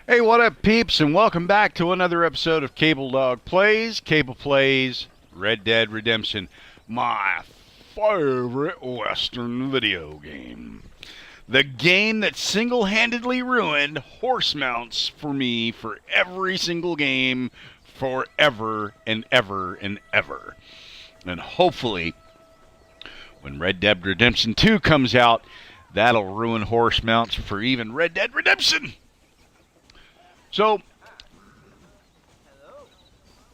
Hey, what up, peeps, and welcome back to another episode of CableDog Plays, Cable Plays, Red Dead Redemption, my favorite Western video game. The game that single-handedly ruined horse mounts for me for every single game forever and ever and ever. And hopefully, when Red Dead Redemption 2 comes out, that'll ruin horse mounts for even Red Dead Redemption. So,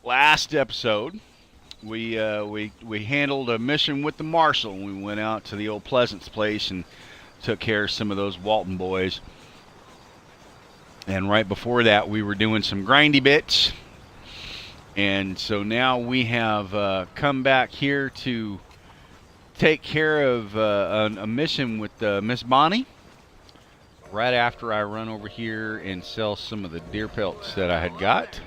last episode, we handled a mission with the Marshal. We went out to the old Pleasance place and took care of some of those Walton boys. And right before that, we were doing some grindy bits. And so now we have come back here to take care of a mission with Miss Bonnie. Right after I run over here and sell some of the deer pelts that I had got.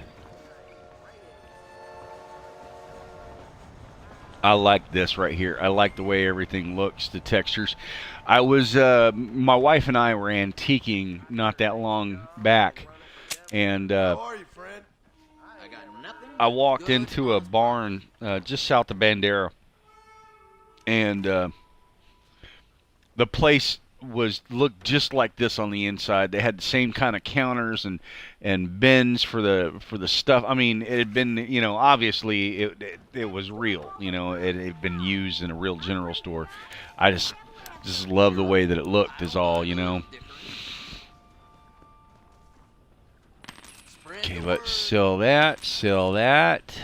I like this right here. I like the way everything looks, the textures. I was, my wife and I were antiquing not that long back, and How are you, friend? I walked into a barn just south of Bandera, and the place looked just like this on the inside. They had the same kind of counters and bins for the stuff. I mean, it had been, obviously it was real. It had been used in a real general store. I just love the way that it looked is all. Okay, let's sell that, sell that,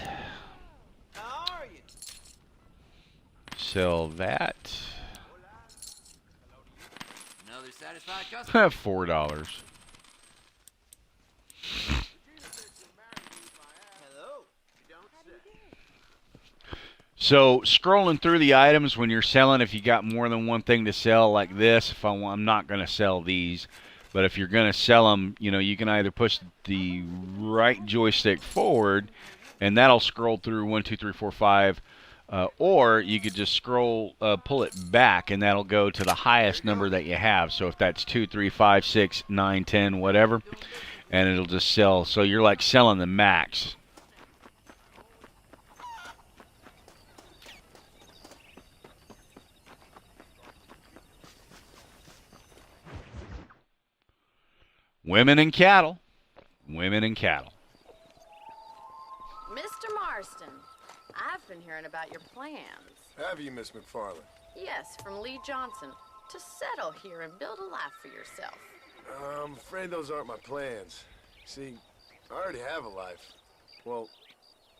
sell that. $4. So scrolling through the items when you're selling, if you got more than one thing to sell like this, I'm not going to sell these, but if you're going to sell them, you can either push the right joystick forward, and that'll scroll through 1, 2, 3, 4, 5. Or you could just pull it back, and that'll go to the highest number that you have. So if that's 2, 3, 5, 6, 9, 10, whatever, and it'll just sell. So you're like selling the max. Women and cattle. Women and cattle. Mr. Marston, I've been hearing about your plans. Have you, Miss McFarland? Yes, from Lee Johnson. To settle here and build a life for yourself. I'm afraid those aren't my plans. See, I already have a life. Well,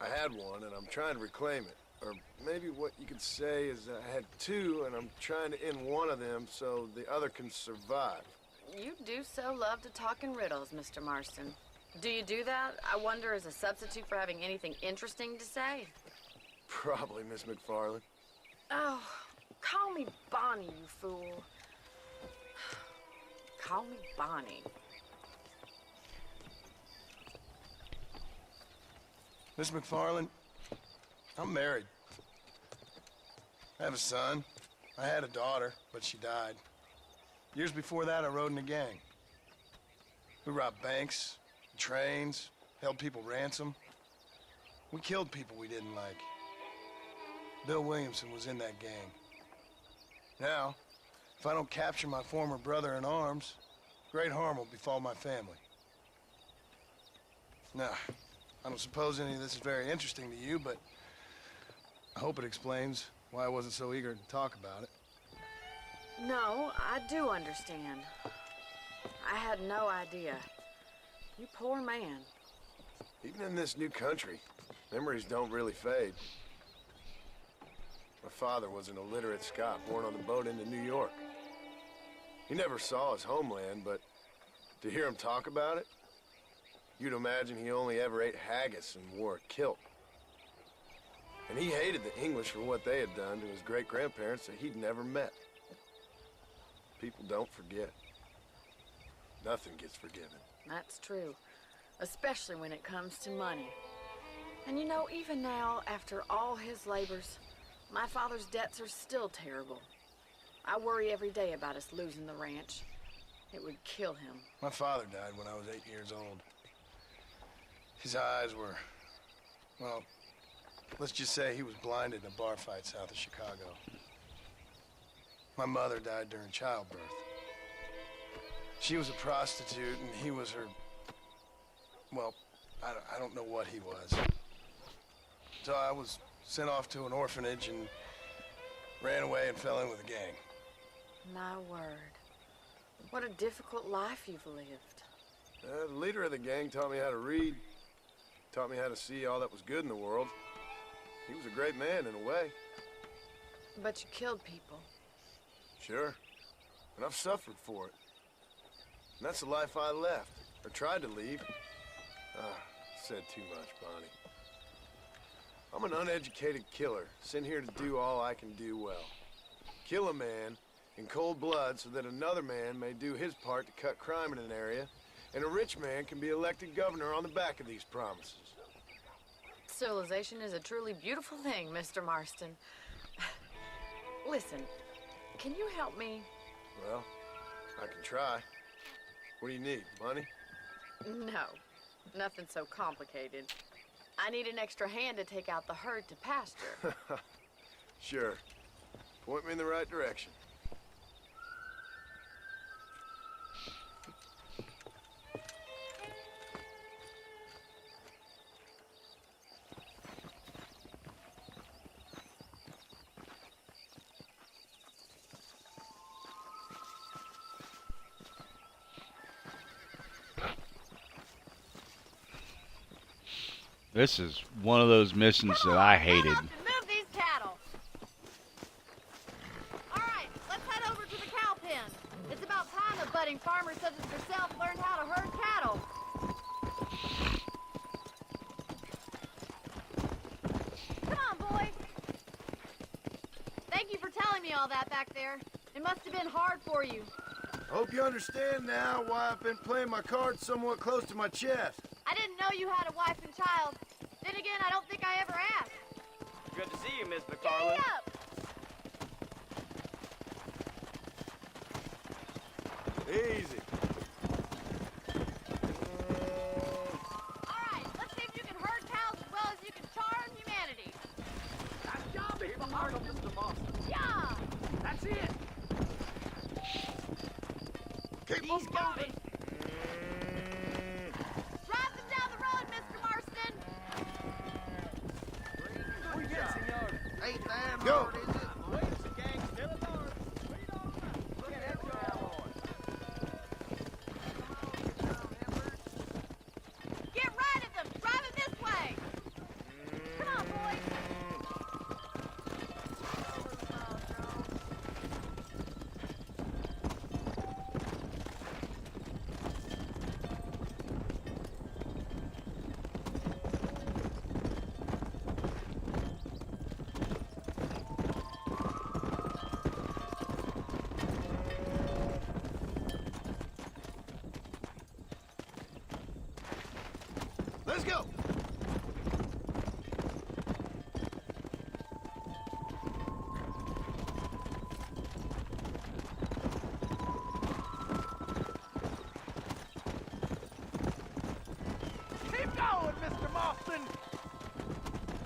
I had one, and I'm trying to reclaim it. Or maybe what you could say is I had two, and I'm trying to end one of them so the other can survive. You do so love to talk in riddles, Mr. Marston. Do you do that, I wonder, as a substitute for having anything interesting to say? Probably, Miss McFarland. Oh, call me Bonnie, you fool. Call me Bonnie. Miss McFarland, I'm married. I have a son. I had a daughter, but she died. Years before that, I rode in a gang. We robbed banks, trains, held people ransom. We killed people we didn't like. Bill Williamson was in that gang. Now, if I don't capture my former brother in arms, great harm will befall my family. Now, I don't suppose any of this is very interesting to you, but I hope it explains why I wasn't so eager to talk about it. No, I do understand. I had no idea. You poor man. Even in this new country, memories don't really fade. My father was an illiterate Scot born on the boat into New York. He never saw his homeland, but to hear him talk about it, you'd imagine he only ever ate haggis and wore a kilt. And he hated the English for what they had done to his great-grandparents that he'd never met. People don't forget. Nothing gets forgiven. That's true. Especially when it comes to money. And even now, after all his labors, my father's debts are still terrible. I worry every day about us losing the ranch. It would kill him. My father died when I was 8 years old. His eyes were, well, let's just say he was blinded in a bar fight south of Chicago. My mother died during childbirth. She was a prostitute and he was her, well, I don't know what he was. So I was sent off to an orphanage and ran away and fell in with a gang. My word. What a difficult life you've lived. The leader of the gang taught me how to read, taught me how to see all that was good in the world. He was a great man in a way. But you killed people. Sure. And I've suffered for it. And that's the life I left, or tried to leave. Said too much, Bonnie. I'm an uneducated killer, sent here to do all I can do well. Kill a man in cold blood so that another man may do his part to cut crime in an area, and a rich man can be elected governor on the back of these promises. Civilization is a truly beautiful thing, Mr. Marston. Listen, can you help me? Well, I can try. What do you need, money? No, nothing so complicated. I need an extra hand to take out the herd to pasture. Sure. Point me in the right direction. This is one of those missions that I hated. Move these cattle. All right, let's head over to the cow pen. It's about time that budding farmers such as yourself learned how to herd cattle. Come on, boy. Thank you for telling me all that back there. It must have been hard for you. I hope you understand now why I've been playing my cards somewhat close to my chest. I didn't know you had a wife and child. Then again, I don't think I ever asked. Good to see you, Miss Giddy McFarland. up! Easy. All right, let's see if you can herd cows as well as you can charm humanity. Nice job to hit the heart of Mr. Marston. Yeah! That's it. Keep He's got it. Drive them down the road, Mr. Marston! Good job. Ain't damn Go. hard, is it? Wait, the gang still at large. Look at that cowboy. Get right at them! Drive it this way! Come on, boys! Let's go. Keep going, Mr. Marston.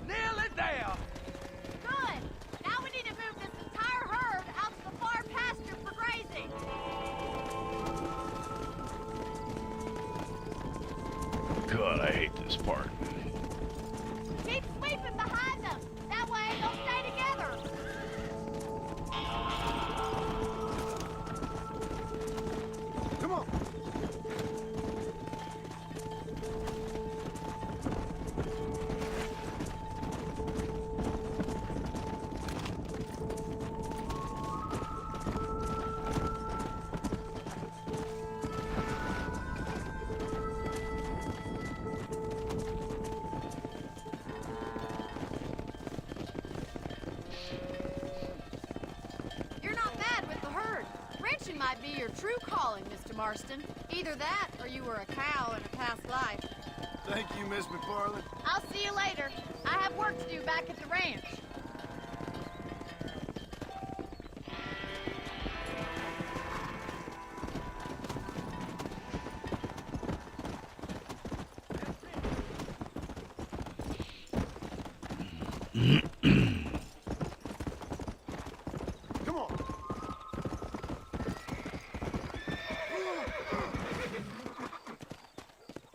Nearly there. Good! Now we need to move this entire herd out to the far pasture for grazing. God, I hate this part. Keep sweeping behind them. That way they'll stay together. Come on. You're not bad with the herd. Ranching might be your true calling, Mr. Marston. Either that or you were a cow in a past life. Thank you, Miss McFarland. I'll see you later. I have work to do back at the ranch.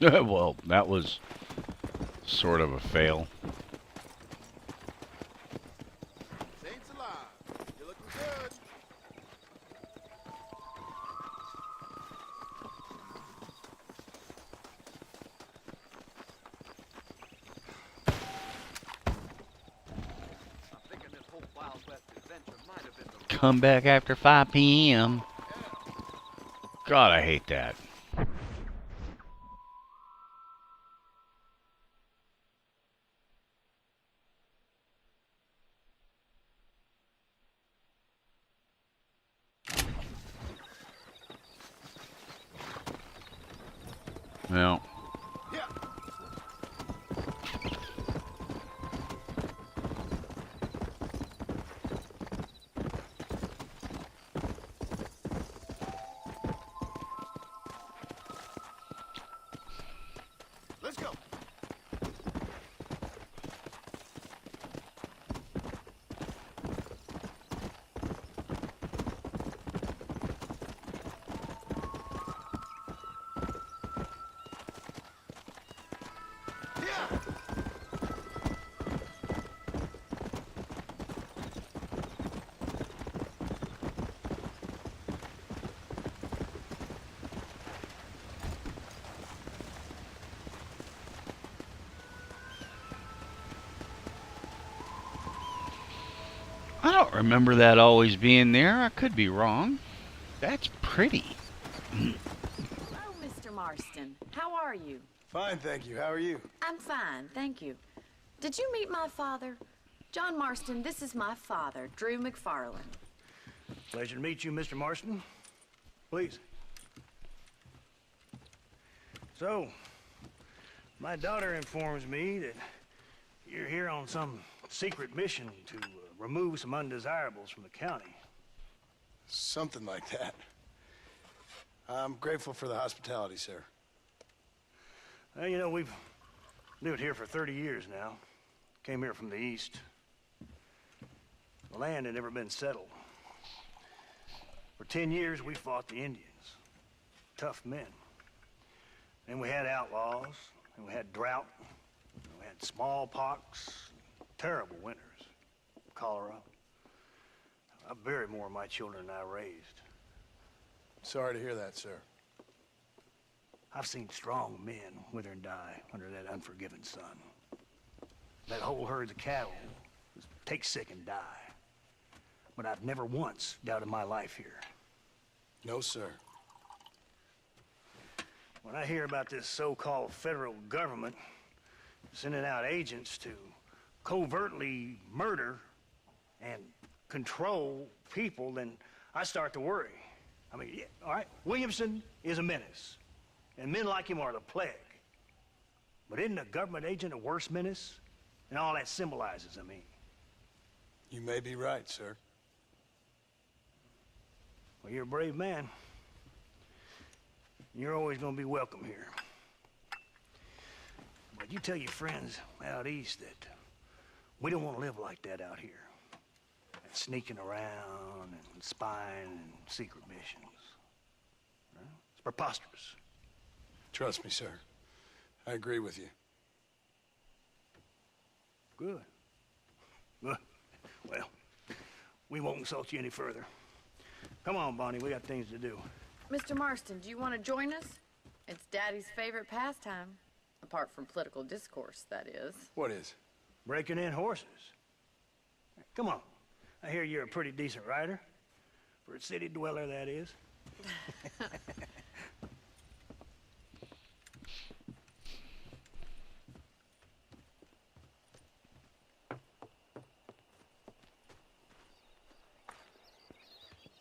Well, that was sort of a fail. Saints alive. You're looking good. I'm thinking this whole Wild West adventure might have been the Come back after 5 p.m. God, I hate that. Well, Yeah. Let's go. Yeah. I don't remember that always being there. I could be wrong. That's pretty. Hello, Mr. Marston. How are you? Fine, thank you. How are you? I'm fine, thank you. Did you meet my father? John Marston, this is my father, Drew McFarland. Pleasure to meet you, Mr. Marston. Please. So, my daughter informs me that you're here on some secret mission to remove some undesirables from the county. Something like that. I'm grateful for the hospitality, sir. Well, you know, we've lived here for 30 years now. Came here from the east. The land had never been settled. For 10 years, we fought the Indians. Tough men. Then we had outlaws, and we had drought, and we had smallpox, terrible winters, cholera. I buried more of my children than I raised. Sorry to hear that, sir. I've seen strong men wither and die under that unforgiving sun. That whole herds of cattle just take sick and die. But I've never once doubted my life here. No, sir. When I hear about this so-called federal government sending out agents to covertly murder and control people, then I start to worry. I mean, yeah, all right, Williamson is a menace, and men like him are the plague. But isn't a government agent a worse menace? And all that symbolizes, I mean. You may be right, sir. Well, you're a brave man. You're always gonna be welcome here. But you tell your friends out east that we don't want to live like that out here. That sneaking around and spying and secret missions. Right? It's preposterous. Trust me, sir. I agree with you. Good. Good. Well, we won't insult you any further. Come on, Bonnie, we got things to do. Mr. Marston, do you want to join us? It's Daddy's favorite pastime. Apart from political discourse, that is. What is? Breaking in horses. Come on. I hear you're a pretty decent rider. For a city dweller, that is.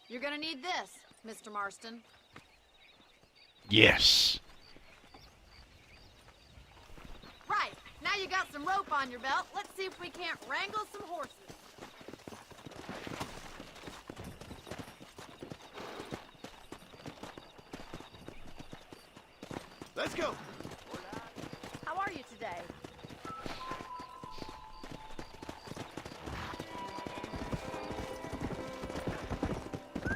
You're gonna need this, Mr. Marston. Yes. Right, now you got some rope on your belt. Let's see if we can't wrangle some horses. Let's go. How are you today?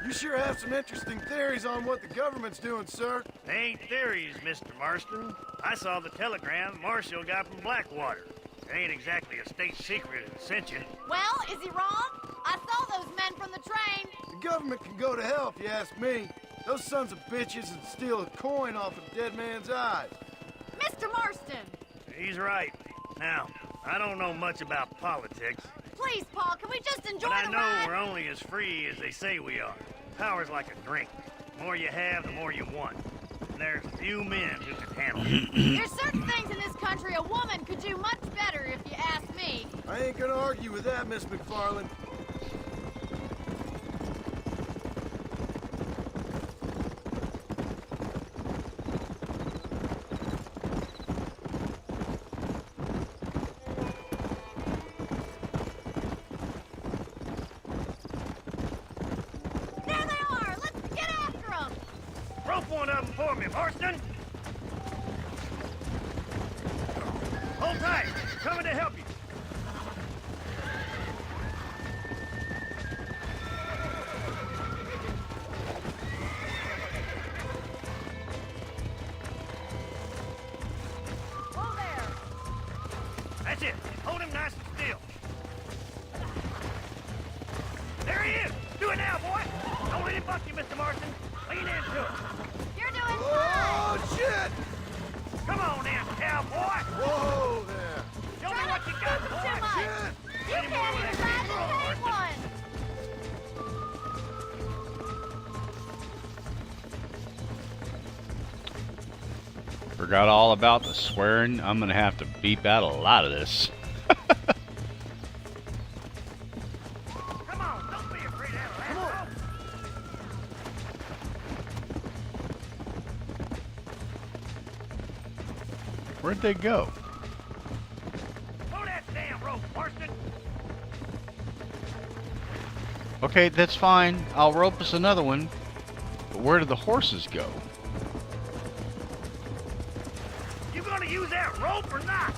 You sure have some interesting theories on what the government's doing, sir. They ain't theories, Mr. Marston. I saw the telegram Marshall got from Blackwater. It ain't exactly a state secret that sent you. Well, is he wrong? I saw those men from the train. The government can go to hell if you ask me. Those sons of bitches would steal a coin off a dead man's eyes. Mr. Marston! He's right. Now, I don't know much about politics, Please, Paul, can we just enjoy but I the know ride? we're only as free as they say we are. Power's like a drink. The more you have, the more you want. And there's few men who can handle it. There's certain things in this country a woman could do much better if you ask me. I ain't gonna argue with that, Miss McFarland. There they are! Let's get after them! Rope one of them for me, Marston! Hold tight! Coming to help you! Whoa there! That's it! Hold him nice and still! There he is! Do it now, boy! Don't let him buck you, Mr. Marston! Lean into it! You're doing fine! Oh, shit! Come on now, cowboy! Whoa there! Show me Try what not you to got, spook 'em boy! too much. Shit! You Any more can't of even that ride big the roll, same Marston? one! Forgot all about the swearing. I'm gonna have to beep out a lot of this. Come on, don't be afraid of that Come on. rope! Where'd they go? Pull that damn rope, Marston! Okay, that's fine. I'll rope us another one. But where did the horses go? You gonna use that rope or not?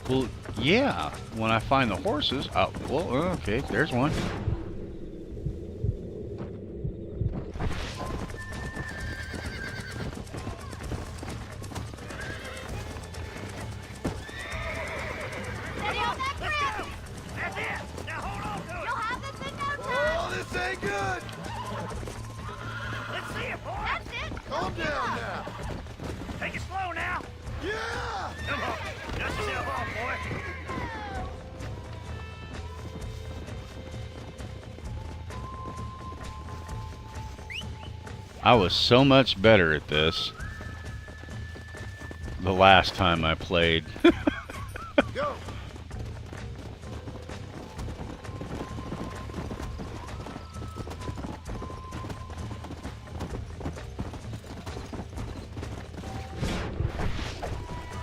Well, yeah. When I find the horses. Oh, well, okay. There's one. Steady on that Let's grip! go! That's it! Now hold on to it! You'll have this in no time! Oh, this ain't good! Let's see it, boy! That's it! Calm Don't give down up. now! Take it slow now! Yeah! Come on! Dust yourself off, boy! I was so much better at this the last time I played. Go!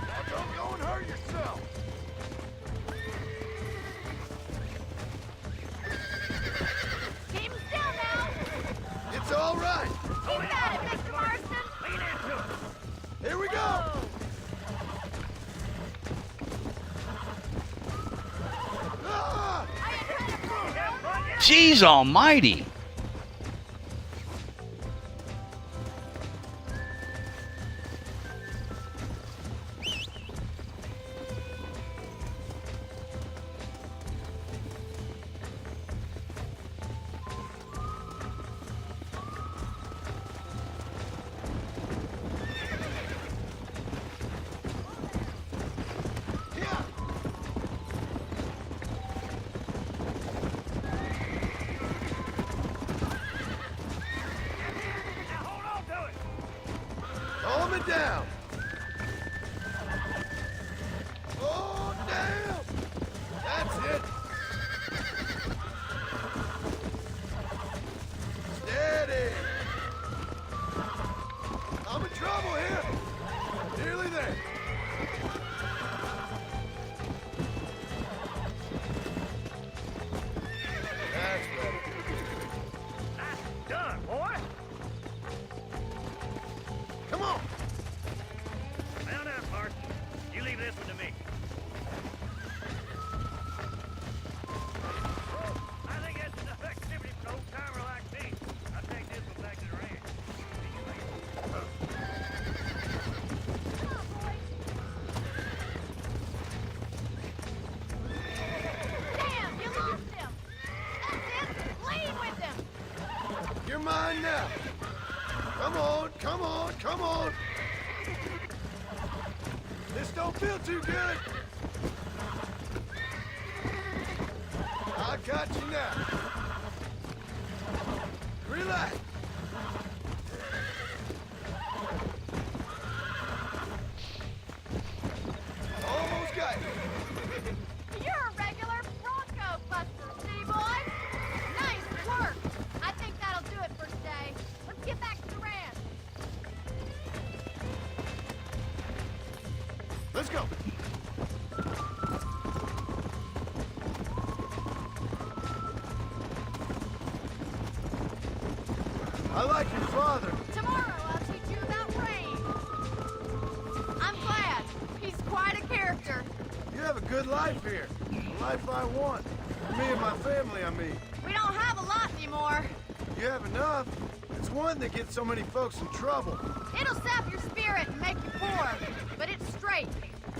Now don't go and hurt yourself! Keep still now! It's all right! Keep at it, Mr. Marston! Lean into it! Here we go! Ah! I ain't trying to pull, Have fun, yeah? Jeez almighty! Yeah! Now hold on to it! Calm it down! Oh, damn! That's it! Steady! I'm in trouble here! Nearly there! That's better. Nice done, boy! Come on! Come on, come on, come on. This don't feel too good. I got you now. Relax. Almost got you. You're a regular Bronco buster, C-boy. Nice work. I think that'll do it for today. Let's get back to the ranch. Let's go. I like your father. Tomorrow I'll teach you about rain. I'm glad. He's quite a character. You have a good life here. The life I want. For me and my family, I mean. We don't have a lot anymore. You have enough. It's one that gets so many folks in trouble. It'll sap your spirit and make you poor. But it's straight,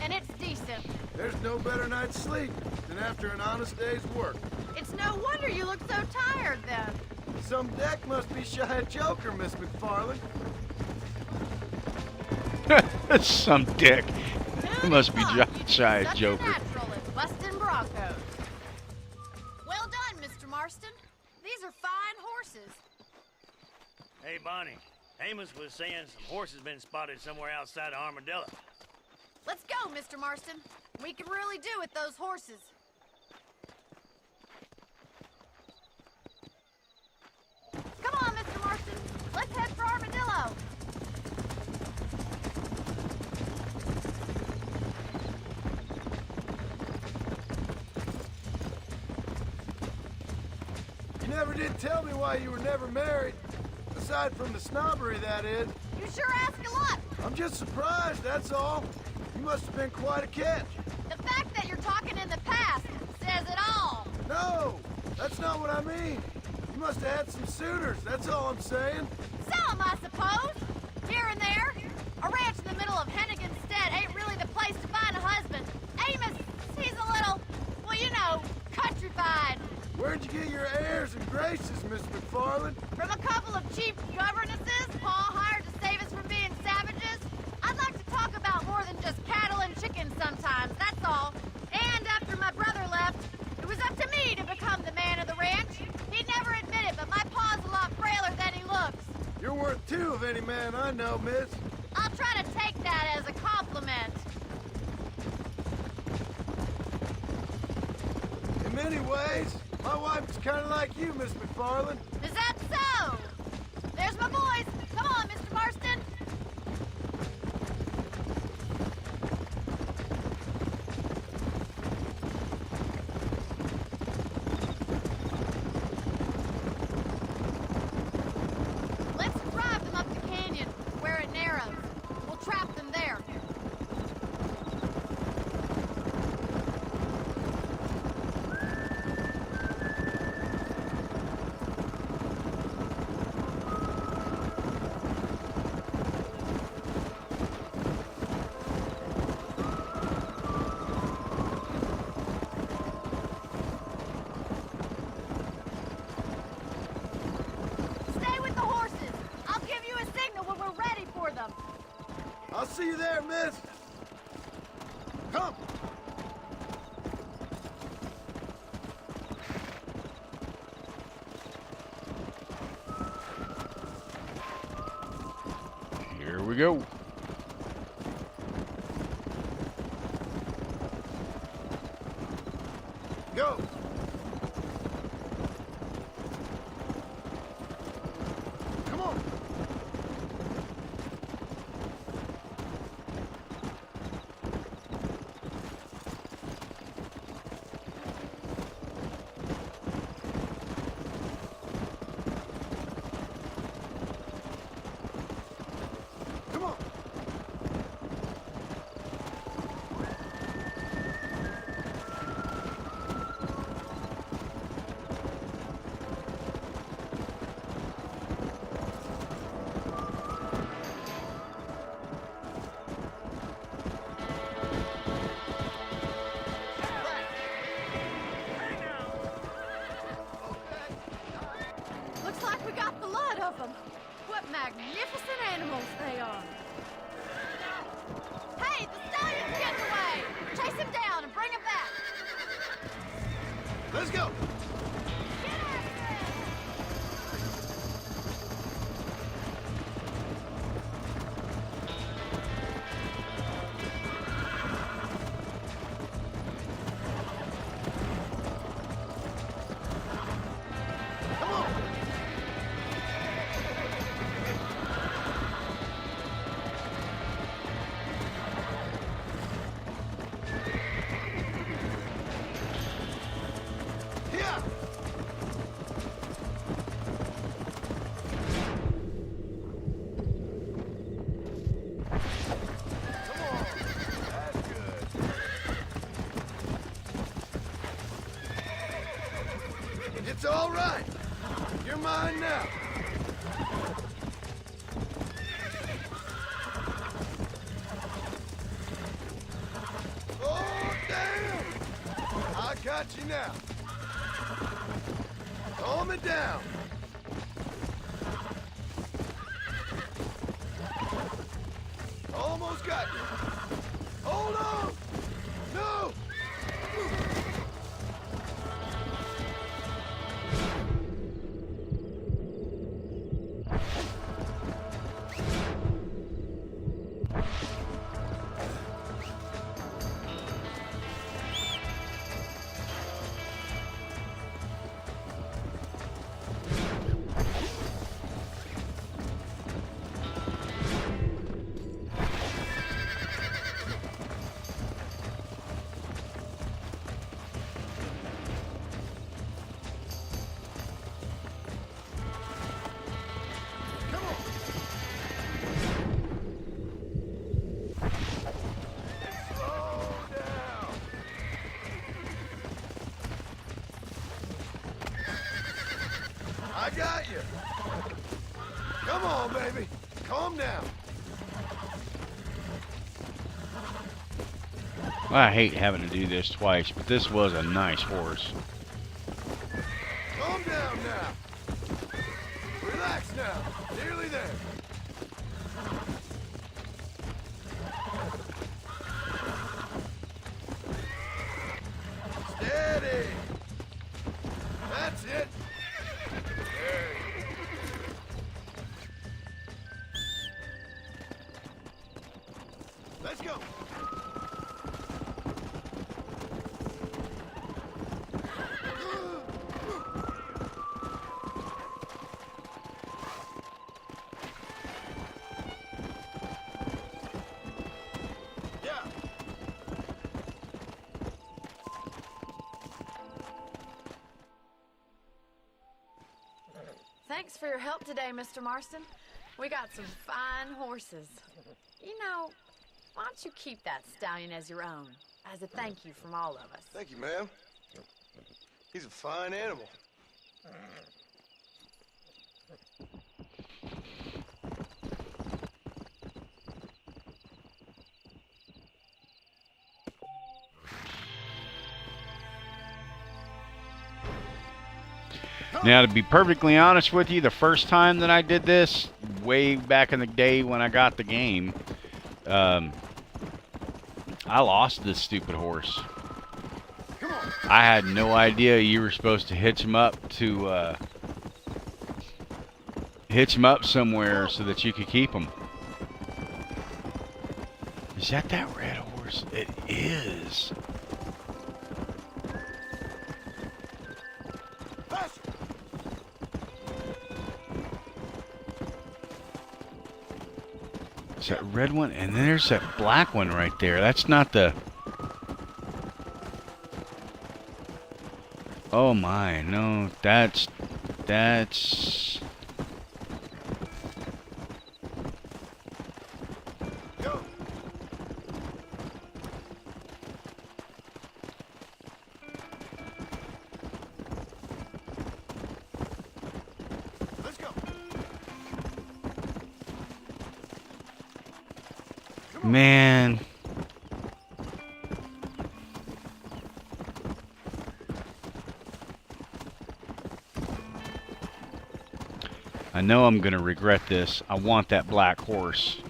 and it's decent. There's no better night's sleep than after an honest day's work. It's no wonder you look so tired then. Some deck must be shy of Joker, Miss McFarland. Some dick. He must be shy of Such a Joker. natural at busting Broncos. Well done, Mr. Marston. These are fine horses. Hey, Bonnie. Amos was saying some horses been spotted somewhere outside of Armadillo. Let's go, Mr. Marston. We can really do with those horses. Come on, Mr. Marston. Let's head for Armadillo. You never did tell me why you were never married. Aside from the snobbery, that is. You sure ask a lot. I'm just surprised, that's all. You must have been quite a catch. The fact that you're talking in the past says it all. No, that's not what I mean. You must have had some suitors, that's all I'm saying. Some, I suppose. Here and there. A ranch in the middle of Hennigan's Stead ain't really the place to find a husband. Amos, he's a little, well, you know, countrified. Where'd you get your airs and graces, Miss McFarland? From a couple of cheap governesses Pa hired to save us from being savages. I'd like to talk about more than just cattle and chickens sometimes, that's all. And after my brother left, it was up to me to become the man of the ranch. He'd never admit it, but my pa's a lot frailer than he looks. You're worth two of any man I know, miss. I'll try to take that as a compliment. In many ways, my wife is kind of like you, Miss McFarland. Is that so? There's my boys. Come on, Mr. Marston. Let's drive them up the canyon where it narrows. We'll trap them there. Stay with the horses. I'll give you a signal when we're ready for them. I'll see you there, miss. Come. Here we go. Go. Come on. Come on. All right. You're mine now. Oh, damn! I got you now. Calm it down. Almost got you. Hold on. No. I got you. Come on, baby. Calm down. I hate having to do this twice, but this was a nice horse. Calm down now. Relax now. Nearly there. Steady. That's it. Let's go. Yeah. Thanks for your help today, Mr. Marston. We got some fine horses. You know, why don't you keep that stallion as your own, as a thank you from all of us? Thank you, ma'am. He's a fine animal. Now, to be perfectly honest with you, the first time that I did this, way back in the day when I got the game, I lost this stupid horse. I had no idea you were supposed to hitch him up somewhere so that you could keep him. Is that red horse? It is. Is that red one? And then there's that black one right there. That's not the... Oh my, no, that's... Go. Let's go. Man. I know I'm going to regret this. I want that black horse.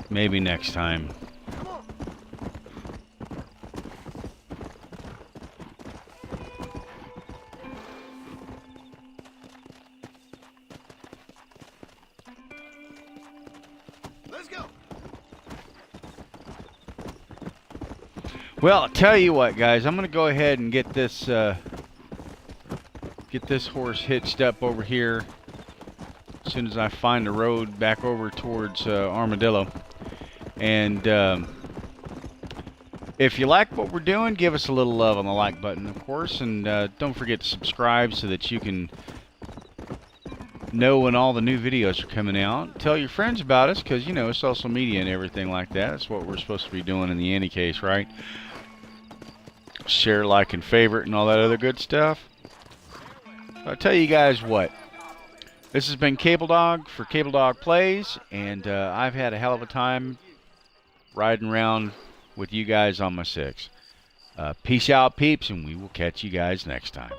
Maybe next time. Come on. Let's go. Well, I'll tell you what, guys. I'm going to go ahead and get this horse hitched up over here as soon as I find the road back over towards Armadillo. And if you like what we're doing, give us a little love on the like button, of course. And don't forget to subscribe so that you can know when all the new videos are coming out. Tell your friends about us, because, you know, social media and everything like that. That's what we're supposed to be doing in the any case, right? Share, like, and favorite and all that other good stuff. I'll tell you guys what. This has been CableDog for CableDog Plays, and I've had a hell of a time riding around with you guys on my 6. Peace out, peeps, and we will catch you guys next time.